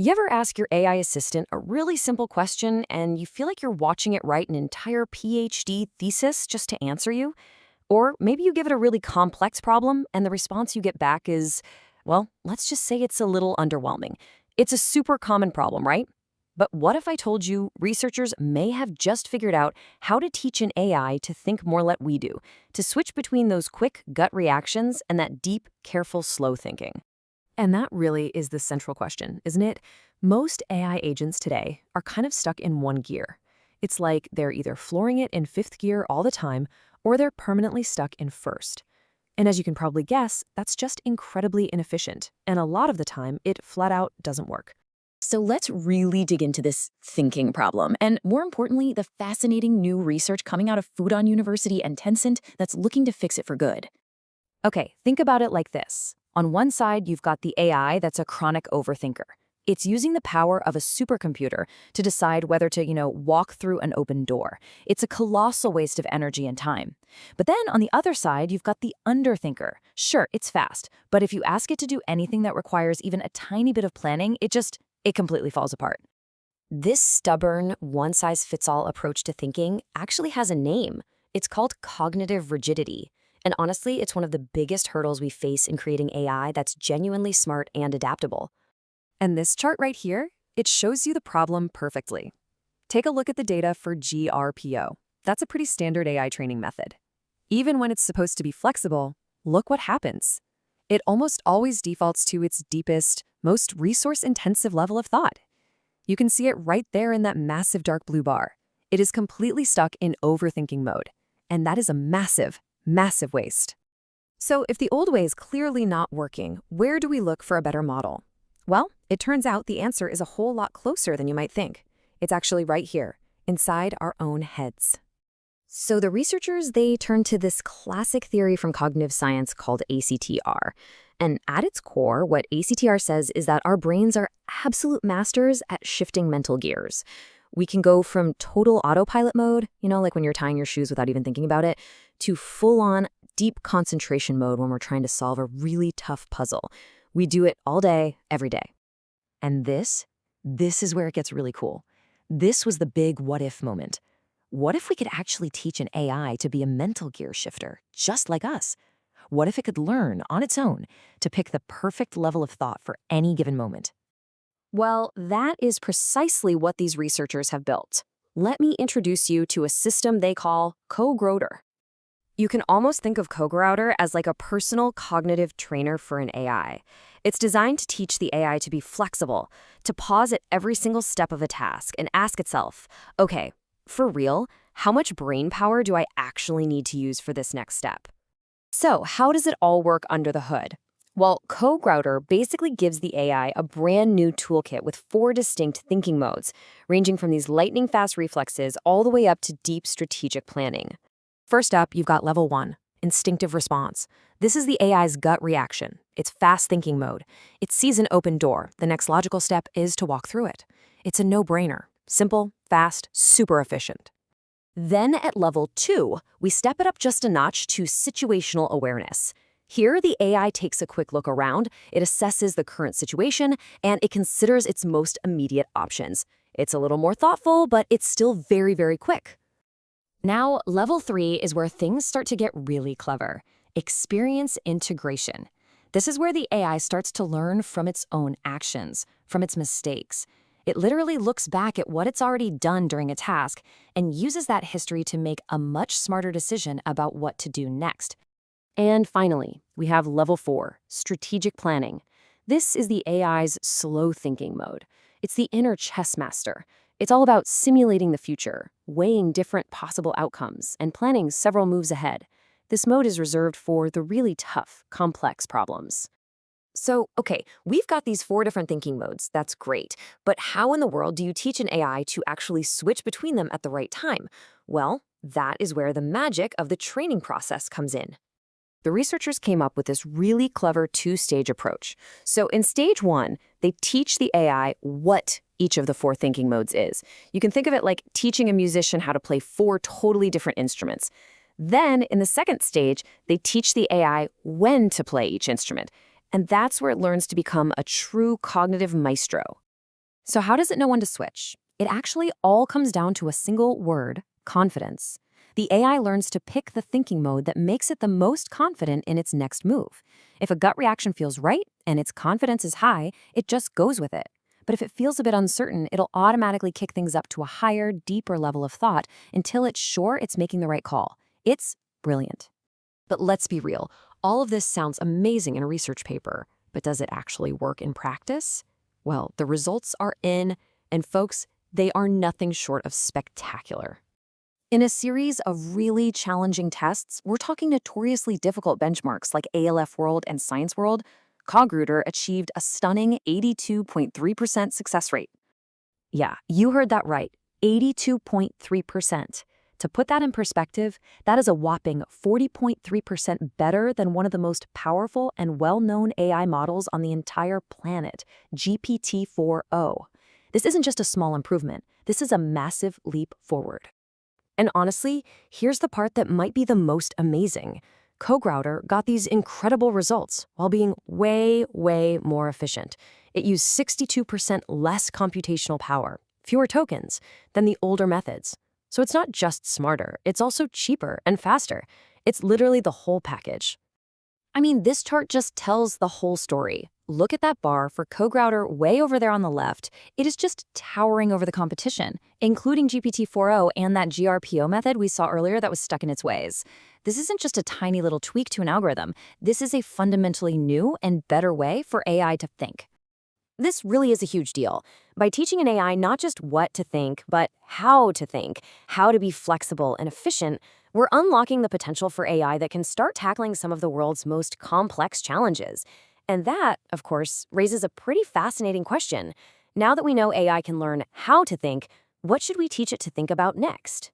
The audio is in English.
You ever ask your AI assistant a really simple question and you feel like you're watching it write an entire PhD thesis just to answer you? Or maybe you give it a really complex problem and the response you get back is, well, let's just say it's a little underwhelming. It's a super common problem, right? But what if I told you researchers may have just figured out how to teach an AI to think more like we do, to switch between those quick gut reactions and that deep, careful, slow thinking? And that really is the central question, isn't it? Most AI agents today are kind of stuck in one gear. It's like they're either flooring it in fifth gear all the time, or they're permanently stuck in first. And as you can probably guess, that's just incredibly inefficient, and a lot of the time, it flat out doesn't work. So let's really dig into this thinking problem, and more importantly, the fascinating new research coming out of Fudan University and Tencent that's looking to fix it for good. Okay, think about it like this. On one side, you've got the AI that's a chronic overthinker. It's using the power of a supercomputer to decide whether to, walk through an open door. It's a colossal waste of energy and time. But then on the other side, you've got the underthinker. Sure, it's fast, but if you ask it to do anything that requires even a tiny bit of planning, it completely falls apart. This stubborn, one-size-fits-all approach to thinking actually has a name. It's called cognitive rigidity. And honestly, it's one of the biggest hurdles we face in creating AI that's genuinely smart and adaptable. And this chart right here, it shows you the problem perfectly. Take a look at the data for GRPO. That's a pretty standard AI training method. Even when it's supposed to be flexible, look what happens. It almost always defaults to its deepest, most resource-intensive level of thought. You can see it right there in that massive dark blue bar. It is completely stuck in overthinking mode. And that is a massive waste. So if the old way is clearly not working, where do we look for a better model? Well, it turns out the answer is a whole lot closer than you might think. It's actually right here, inside our own heads. So the researchers, they turned to this classic theory from cognitive science called ACTR. And at its core, what ACTR says is that our brains are absolute masters at shifting mental gears. We can go from total autopilot mode, like when you're tying your shoes without even thinking about it, to full-on deep concentration mode when we're trying to solve a really tough puzzle. We do it all day, every day. And this is where it gets really cool. This was the big what-if moment. What if we could actually teach an AI to be a mental gear shifter, just like us? What if it could learn on its own to pick the perfect level of thought for any given moment? Well, that is precisely what these researchers have built. Let me introduce you to a system they call CoGrouter. You can almost think of CoGrouter as like a personal cognitive trainer for an AI. It's designed to teach the AI to be flexible, to pause at every single step of a task and ask itself, okay, for real, how much brain power do I actually need to use for this next step? So how does it all work under the hood? Well, CoGrouter basically gives the AI a brand new toolkit with 4 distinct thinking modes, ranging from these lightning-fast reflexes all the way up to deep strategic planning. First up, you've got level 1, instinctive response. This is the AI's gut reaction. It's fast thinking mode. It sees an open door. The next logical step is to walk through it. It's a no-brainer. Simple, fast, super efficient. Then at level 2, we step it up just a notch to situational awareness. Here, the AI takes a quick look around, it assesses the current situation, and it considers its most immediate options. It's a little more thoughtful, but it's still very quick. Now, level 3 is where things start to get really clever. Experience integration. This is where the AI starts to learn from its own actions, from its mistakes. It literally looks back at what it's already done during a task and uses that history to make a much smarter decision about what to do next. And finally, we have level 4, strategic planning. This is the AI's slow thinking mode. It's the inner chess master. It's all about simulating the future, weighing different possible outcomes, and planning several moves ahead. This mode is reserved for the really tough, complex problems. So, okay, we've got these 4 different thinking modes. That's great. But how in the world do you teach an AI to actually switch between them at the right time? Well, that is where the magic of the training process comes in. The researchers came up with this really clever 2-stage approach. So in stage 1, they teach the AI what each of the 4 thinking modes is. You can think of it like teaching a musician how to play 4 totally different instruments. Then, in the second stage, they teach the AI when to play each instrument. And that's where it learns to become a true cognitive maestro. So how does it know when to switch? It actually all comes down to a single word: confidence. The AI learns to pick the thinking mode that makes it the most confident in its next move. If a gut reaction feels right and its confidence is high, it just goes with it. But if it feels a bit uncertain, it'll automatically kick things up to a higher, deeper level of thought until it's sure it's making the right call. It's brilliant. But let's be real, all of this sounds amazing in a research paper, but does it actually work in practice? Well, the results are in, and folks, they are nothing short of spectacular. In a series of really challenging tests, we're talking notoriously difficult benchmarks like ALF World and Science World, Cogruder achieved a stunning 82.3% success rate. Yeah, you heard that right, 82.3%. To put that in perspective, that is a whopping 40.3% better than one of the most powerful and well-known AI models on the entire planet, GPT-4o. This isn't just a small improvement, this is a massive leap forward. And honestly, here's the part that might be the most amazing. CoGrouter got these incredible results while being way, way more efficient. It used 62% less computational power, fewer tokens, than the older methods. So it's not just smarter, it's also cheaper and faster. It's literally the whole package. I mean, this chart just tells the whole story. Look at that bar for CoGrouter way over there on the left. It is just towering over the competition, including GPT-4o and that GRPO method we saw earlier that was stuck in its ways. This isn't just a tiny little tweak to an algorithm. This is a fundamentally new and better way for AI to think. This really is a huge deal. By teaching an AI not just what to think, but how to be flexible and efficient, we're unlocking the potential for AI that can start tackling some of the world's most complex challenges. And that, of course, raises a pretty fascinating question. Now that we know AI can learn how to think, what should we teach it to think about next?